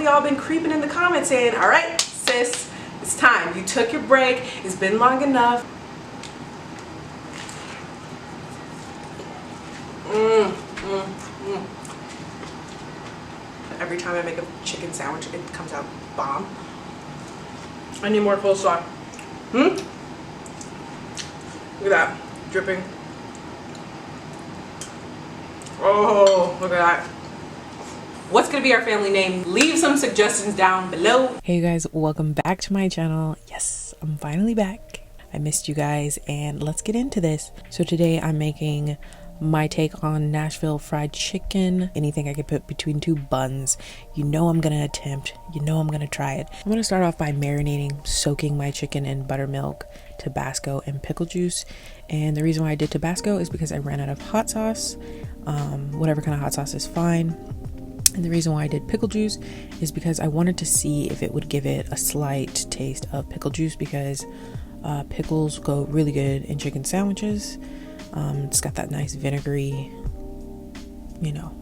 y'all been creeping in the comments saying, all right, sis, it's time. You took your break. It's been long enough. Every time I make a chicken sandwich, it comes out bomb. I need more coleslaw. Look at that, dripping. Oh, look at that. What's gonna be our family name? Leave some suggestions down below. Hey you guys, welcome back to my channel. Yes, I'm finally back. I missed you guys and let's get into this. So today I'm making my take on Nashville fried chicken. Anything I could put between two buns. You know I'm gonna attempt. You know I'm gonna try it. I'm gonna start off by marinating, soaking my chicken in buttermilk, Tabasco, and pickle juice. And the reason why I did Tabasco is because I ran out of hot sauce. Whatever kind of hot sauce is fine. And the reason why I did pickle juice is because I wanted to see if it would give it a slight taste of pickle juice, because pickles go really good in chicken sandwiches. It's got that nice vinegary, you know,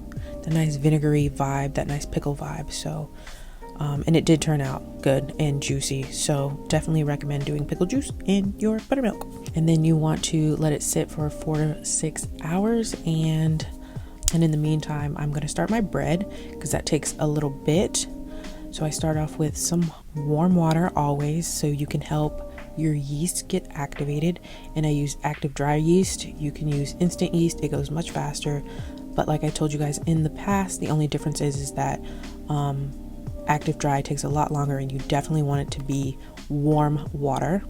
the nice vinegary vibe, that nice pickle vibe. So, and it did turn out good and juicy. So definitely recommend doing pickle juice in your buttermilk. And then you want to let it sit for 4 to 6 hours. And in the meantime, I'm going to start my bread because that takes a little bit. So I start off with some warm water always, so you can help your yeast get activated. And I use active dry yeast. You can use instant yeast, it goes much faster. But like I told you guys in the past, the only difference is that active dry takes a lot longer, and you definitely want it to be warm water.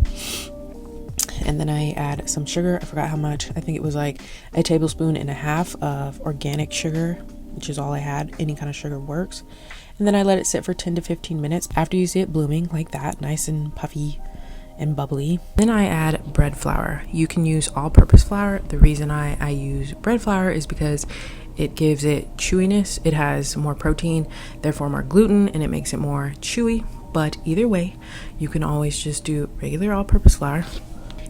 And then I add some sugar. I forgot how much. I think it was like 1.5 tablespoons of organic sugar, which is all I had. Any kind of sugar works. And then I let it sit for 10 to 15 minutes. After you see it blooming like that, nice and puffy and bubbly, then I add bread flour. You can use all-purpose flour. The reason I use bread flour is because it gives it chewiness. It has more protein, therefore more gluten, and it makes it more chewy. But either way, you can always just do regular all-purpose flour.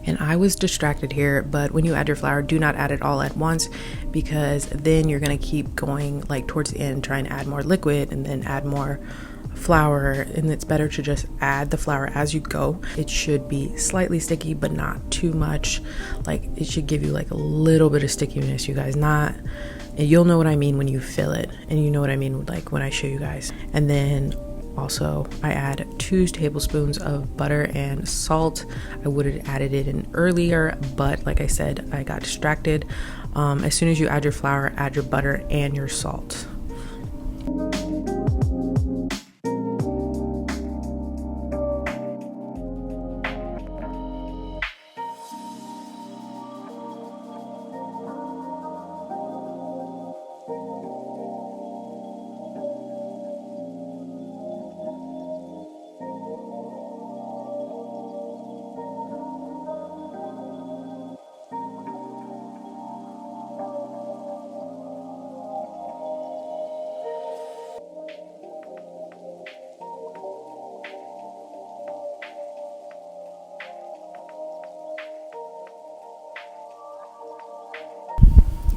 And I was distracted here, but when you add your flour, do not add it all at once, because then you're gonna keep going like towards the end, trying to add more liquid and then add more flour. And it's better to just add the flour as you go. It should be slightly sticky, but not too much. Like it should give you like a little bit of stickiness, you guys. Not, and you'll know what I mean when you fill it, and you know what I mean like when I show you guys. And then also, I add 2 tablespoons of butter and salt. I would have added it in earlier, but like I said, I got distracted. As soon as you add your flour, add your butter and your salt.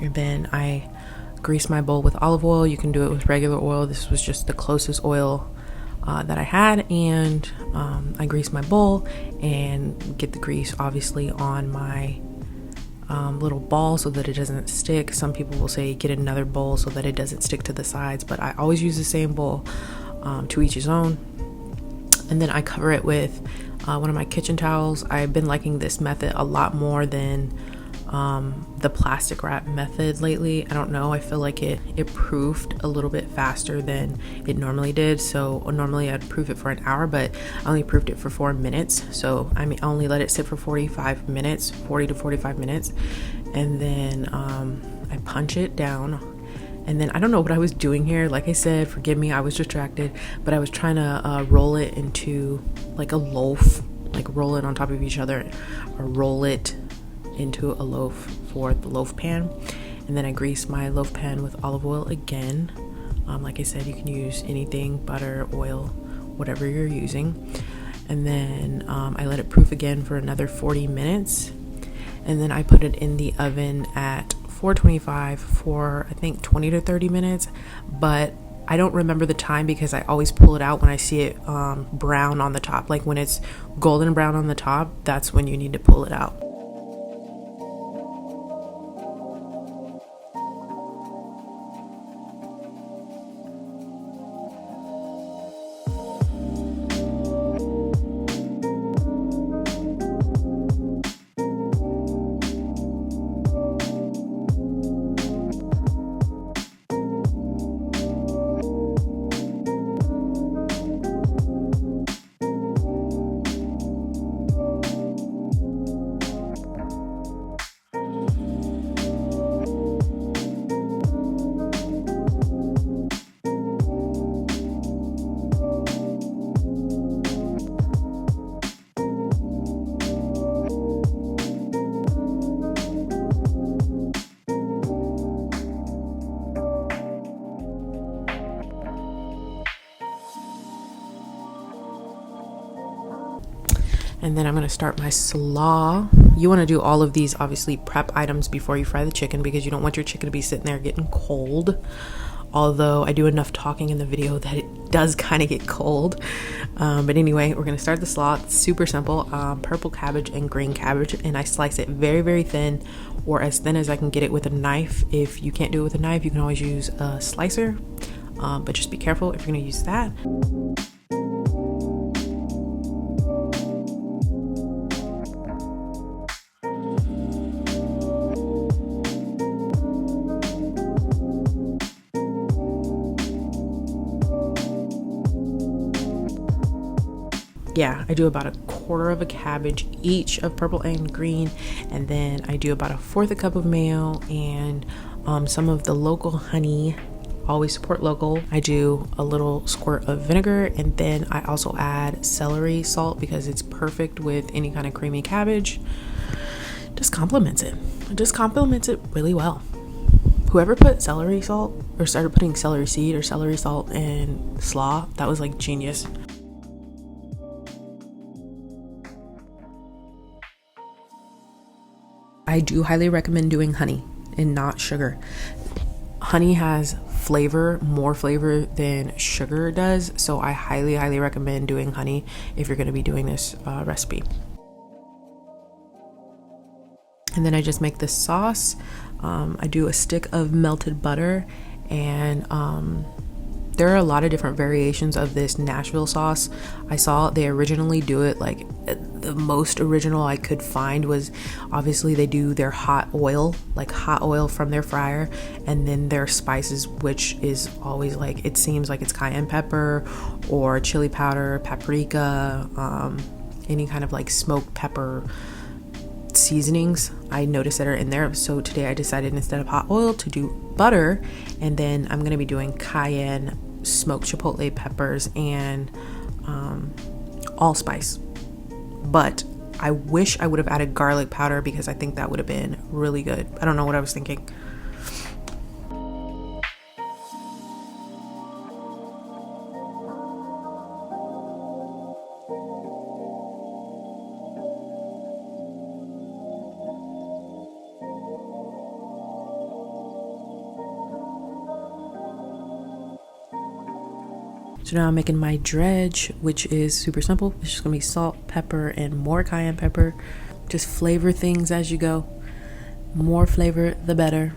And then I grease my bowl with olive oil. You can do it with regular oil. This was just the closest oil that I had. And I grease my bowl and get the grease obviously on my little ball so that it doesn't stick. Some people will say get another bowl so that it doesn't stick to the sides, but I always use the same bowl, to each his own. And then I cover it with one of my kitchen towels. I've been liking this method a lot more than the plastic wrap method lately. I don't know, I feel like it proofed a little bit faster than it normally did. So normally I'd proof it for an hour, but I only proofed it for 4 minutes. So I only let it sit for 40 to 45 minutes. And then I punch it down. And then I don't know what I was doing here. Like I said, forgive me, I was distracted, but I was trying to roll it into like a loaf, like roll it on top of each other, or roll it into a loaf for the loaf pan. And then I grease my loaf pan with olive oil again. Like I said, you can use anything, butter, oil, whatever you're using. And then I let it proof again for another 40 minutes. And then I put it in the oven at 425 for I think 20 to 30 minutes. But I don't remember the time because I always pull it out when I see it brown on the top. Like when it's golden brown on the top, that's when you need to pull it out. And then I'm going to start my slaw. You want to do all of these, obviously, prep items before you fry the chicken because you don't want your chicken to be sitting there getting cold. Although I do enough talking in the video that it does kind of get cold. But anyway, we're going to start the slaw. It's super simple. Purple cabbage and green cabbage. And I slice it very, very thin, or as thin as I can get it with a knife. If you can't do it with a knife, you can always use a slicer. But just be careful if you're going to use that. Yeah, I do about a quarter of a cabbage each of purple and green, and then I do about a fourth a cup of mayo and some of the local honey. Always support local. I do a little squirt of vinegar, and then I also add celery salt because it's perfect with any kind of creamy cabbage. Just complements it. It just complements it really well. Whoever put celery salt or started putting celery seed or celery salt in slaw, that was like genius. I do highly recommend doing honey and not sugar. Honey has flavor, more flavor than sugar does, so I highly, highly recommend doing honey if you're going to be doing this recipe. And then I just make this sauce. I do a stick of melted butter, and there are a lot of different variations of this Nashville sauce. I saw they originally do it, like the most original I could find was obviously they do their hot oil, like hot oil from their fryer, and then their spices, which is always like, it seems like it's cayenne pepper or chili powder, paprika, any kind of like smoked pepper seasonings I noticed that are in there. So today I decided instead of hot oil to do butter, and then I'm going to be doing cayenne, smoked chipotle peppers, and allspice. But I wish I would have added garlic powder because I think that would have been really good. I don't know what I was thinking. So now I'm making my dredge, which is super simple. It's just gonna be salt, pepper, and more cayenne pepper. Just flavor things as you go. More flavor, the better.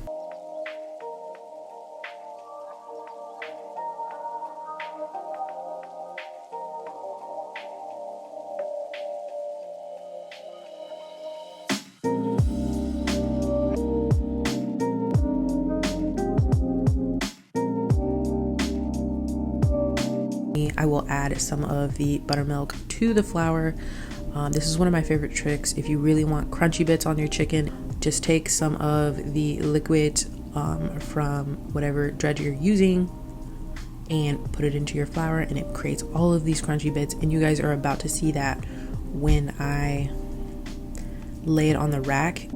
I will add some of the buttermilk to the flour. This is one of my favorite tricks. If you really want crunchy bits on your chicken, just take some of the liquid from whatever dredge you're using and put it into your flour, and it creates all of these crunchy bits. And you guys are about to see that when I lay it on the rack.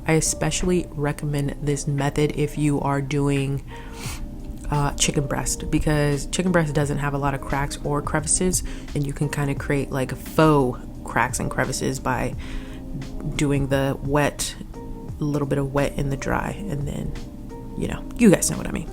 I especially recommend this method if you are doing chicken breast, because chicken breast doesn't have a lot of cracks or crevices, and you can kind of create like faux cracks and crevices by doing the wet a little bit of wet in the dry, and then, you know, you guys know what I mean.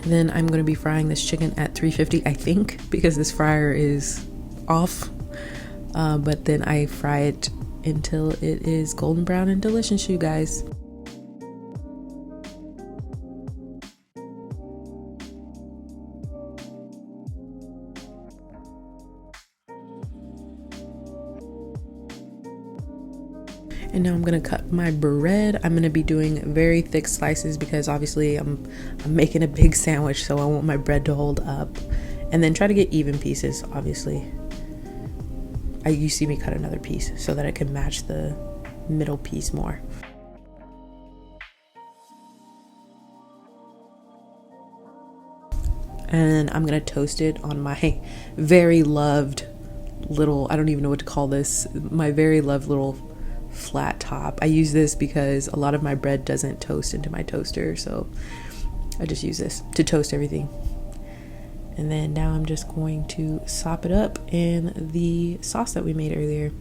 Then I'm going to be frying this chicken at 350, I think, because this fryer is off. But then I fry it until it is golden brown and delicious, you guys. And now I'm gonna cut my bread. I'm gonna be doing very thick slices because obviously I'm making a big sandwich, so I want my bread to hold up. And then try to get even pieces, obviously. You see me cut another piece so that I can match the middle piece more. And I'm gonna toast it on my very loved little, I don't even know what to call this, my very loved little flat top. I use this because a lot of my bread doesn't toast into my toaster, so I just use this to toast everything. And then now I'm just going to sop it up in the sauce that we made earlier.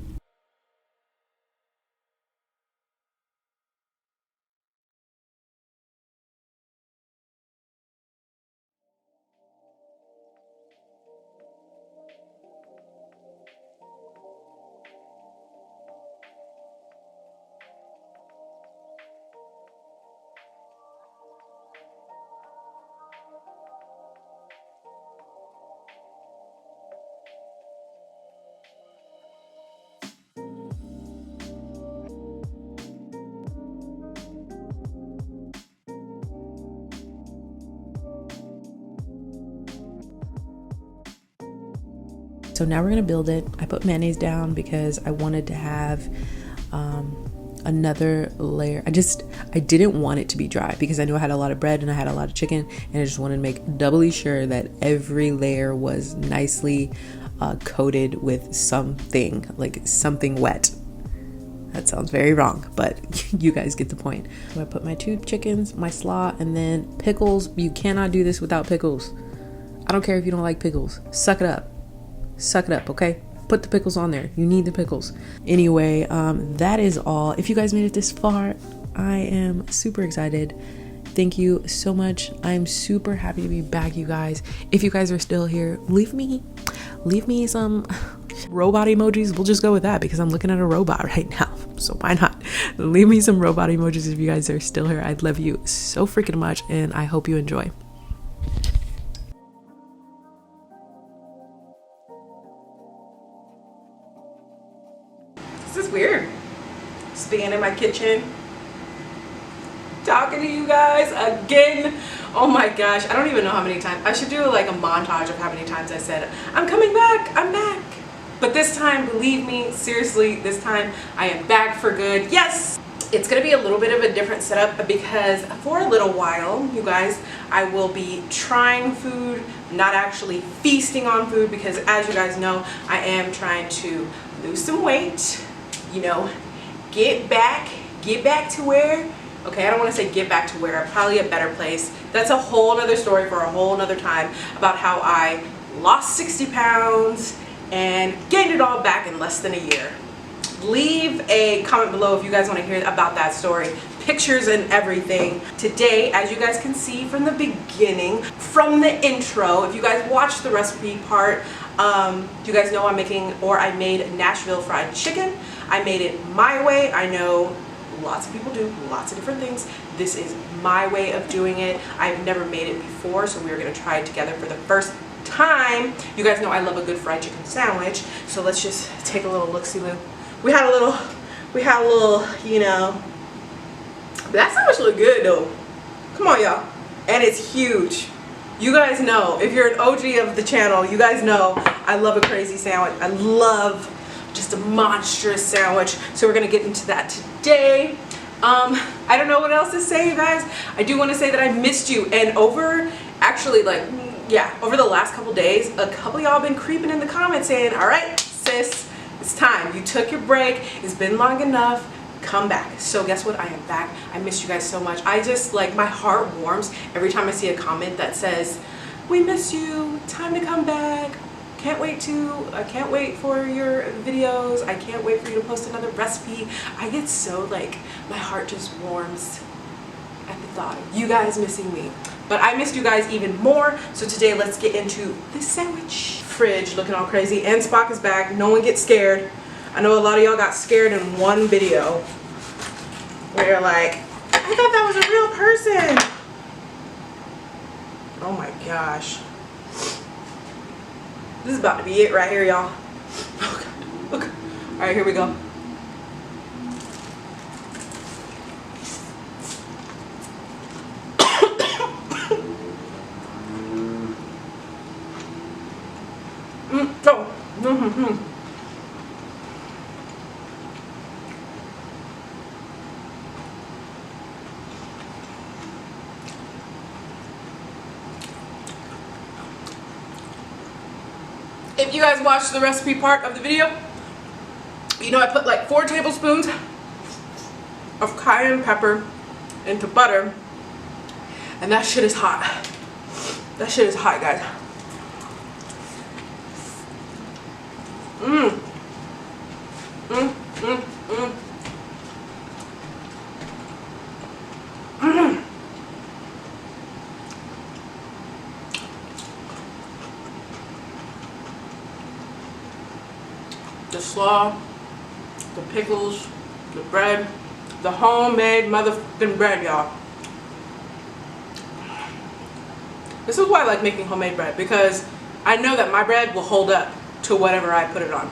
So now we're gonna build it. I put mayonnaise down because I wanted to have another layer. I didn't want it to be dry because I knew I had a lot of bread and I had a lot of chicken, and I just wanted to make doubly sure that every layer was nicely coated with something, like something wet. That sounds very wrong, but you guys get the point. So I put my 2 chickens, my slaw, and then pickles. You cannot do this without pickles. I don't care if you don't like pickles. Suck it up. Suck it up, okay? Put the pickles on there. You need the pickles. Anyway, that is all. If you guys made it this far, I am super excited. Thank you so much. I'm super happy to be back, you guys. If you guys are still here, leave me some robot emojis. We'll just go with that because I'm looking at a robot right now. So why not? Leave me some robot emojis if you guys are still here. I'd love you so freaking much, and I hope you enjoy. This is weird. Just being in my kitchen, talking to you guys again. Oh my gosh, I don't even know how many times. I should do like a montage of how many times I said, I'm coming back, I'm back. But this time, believe me, seriously, this time I am back for good. Yes! It's gonna be a little bit of a different setup because for a little while, you guys, I will be trying food, not actually feasting on food, because as you guys know, I am trying to lose some weight, you know, get back to where, okay, I don't want to say get back to where, probably a better place. That's a whole nother story for a whole nother time about how I lost 60 pounds and gained it all back in less than a year. Leave a comment below if you guys want to hear about that story, pictures and everything. Today, as you guys can see from the beginning, from the intro, if you guys watch the recipe part, you guys know I made Nashville fried chicken. I made it my way. I know lots of people do lots of different things. This is my way of doing it. I've never made it before, so we're gonna try it together for the first time. You guys know I love a good fried chicken sandwich, so let's just take a little look-see-loo. We had a little, you know, that sandwich looked good though. Come on, y'all. And it's huge. You guys know, if you're an OG of the channel, you guys know I love a crazy sandwich. I love just a monstrous sandwich. So we're gonna get into that today. I don't know what else to say, you guys. I do want to say that I missed you, and over the last couple days, a couple y'all been creeping in the comments saying, all right, sis, it's time. You took your break. It's been long enough. Come back. So guess what? I am back. I missed you guys so much. I just, like, my heart warms every time I see a comment that says, we miss you. Time to come back. I can't wait for your videos. I can't wait for you to post another recipe. I get so, like, my heart just warms at the thought of you guys missing me. But I missed you guys even more. So today, let's get into this sandwich. Fridge looking all crazy, and Spock is back. No one get scared. I know a lot of y'all got scared in one video where you're like, I thought that was a real person. Oh my gosh. This is about to be it right here, y'all. Okay. All right, here we go. If you guys watched the recipe part of the video, you know I put like 4 tablespoons of cayenne pepper into butter, and that shit is hot. That shit is hot, guys. The slaw, the pickles, the bread, the homemade motherfucking bread, y'all. This is why I like making homemade bread, because I know that my bread will hold up to whatever I put it on.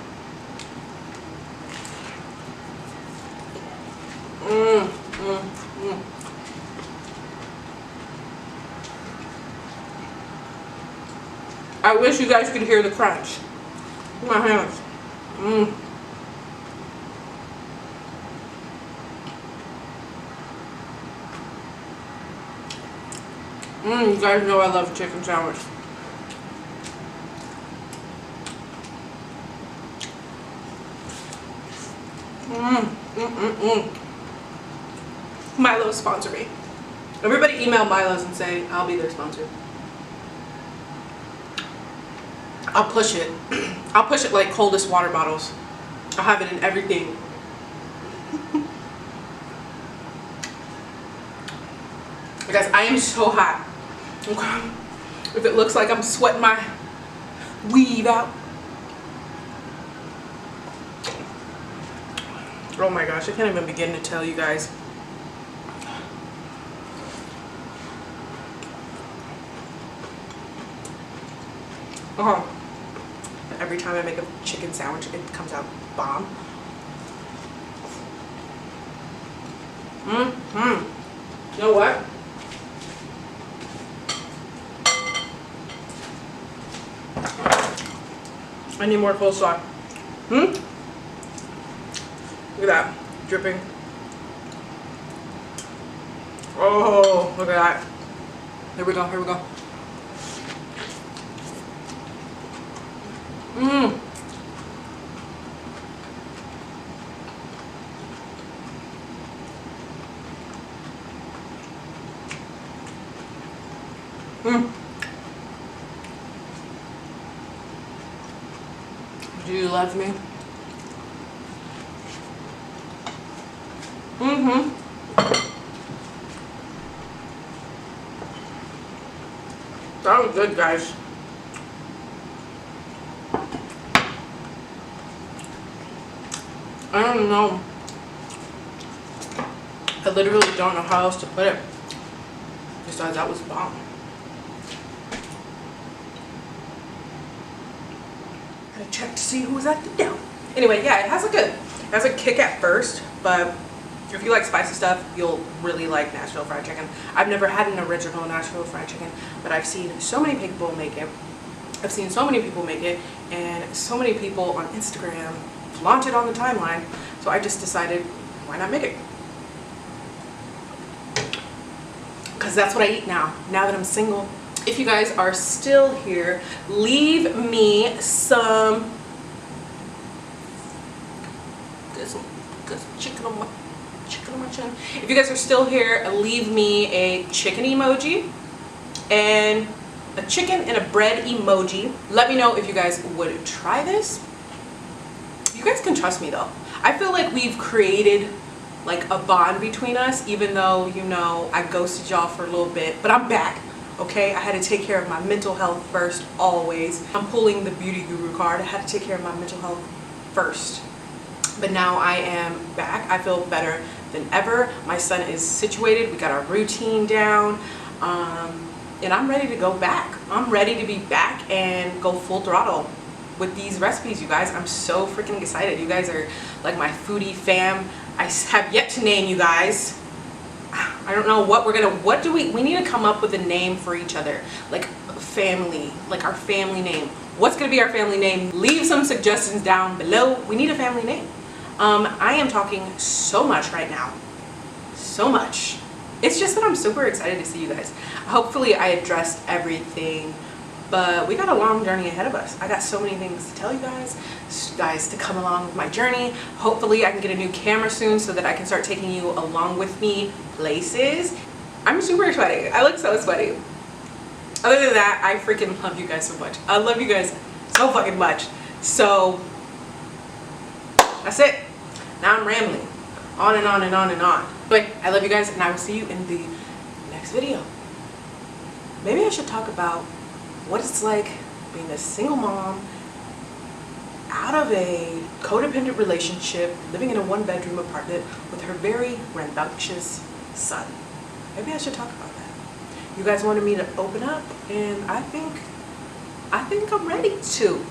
I wish you guys could hear the crunch. My hands. You guys know I love a chicken sandwich. Milo sponsor me. Everybody email Milo's and say I'll be their sponsor. I'll push it. I'll push it like coldest water bottles. I'll have it in everything. Guys, I am so hot. Okay. If it looks like I'm sweating my weave out. Oh my gosh, I can't even begin to tell you guys. Every time I make a chicken sandwich, it comes out bomb. You know what? I need more coleslaw. Look at that, dripping. Oh, look at that. Here we go, here we go. Do you love me? That was good, guys. I don't know. I literally don't know how else to put it. Besides, that was bomb. I checked to see who was at the door. Anyway, yeah, it has a kick at first, but if you like spicy stuff, you'll really like Nashville fried chicken. I've never had an original Nashville fried chicken, but I've seen so many people make it. I've seen so many people make it, and so many people on Instagram flaunt it on the timeline. So I just decided, why not make it? because that's what I eat now that I'm single. If you guys are still here, leave me some chicken on my chin. If you guys are still here, leave me a chicken emoji and a chicken and a bread emoji. Let me know if you guys would try this. You guys can trust me though. I feel like we've created like a bond between us, even though, you know, I ghosted y'all for a little bit, but I'm back. Okay, I had to take care of my mental health first, always. I'm pulling the beauty guru card. I had to take care of my mental health first. But now I am back. I feel better than ever. My son is situated. We got our routine down. And I'm ready to go back. I'm ready to be back and go full throttle with these recipes, you guys. I'm so freaking excited. You guys are like my foodie fam. I have yet to name you guys. I don't know what we need to come up with a name for each other, like family, like our family name. What's gonna be our family name? Leave some suggestions down below. We need a family name. I am talking so much right now, so much. It's just that I'm super excited to see you guys. Hopefully I addressed everything, but we got a long journey ahead of us. I got so many things to tell you guys to come along with my journey. Hopefully I can get a new camera soon so that I can start taking you along with me places. I'm super sweaty. I look so sweaty. Other than that, I freaking love you guys so much. I love you guys so fucking much. So that's it. Now I'm rambling on and on and on and on. But I love you guys, and I will see you in the next video. Maybe I should talk about what it's like being a single mom out of a codependent relationship, living in a one-bedroom apartment with her very rambunctious son. Maybe I should talk about that. You guys wanted me to open up, and I think I'm ready to.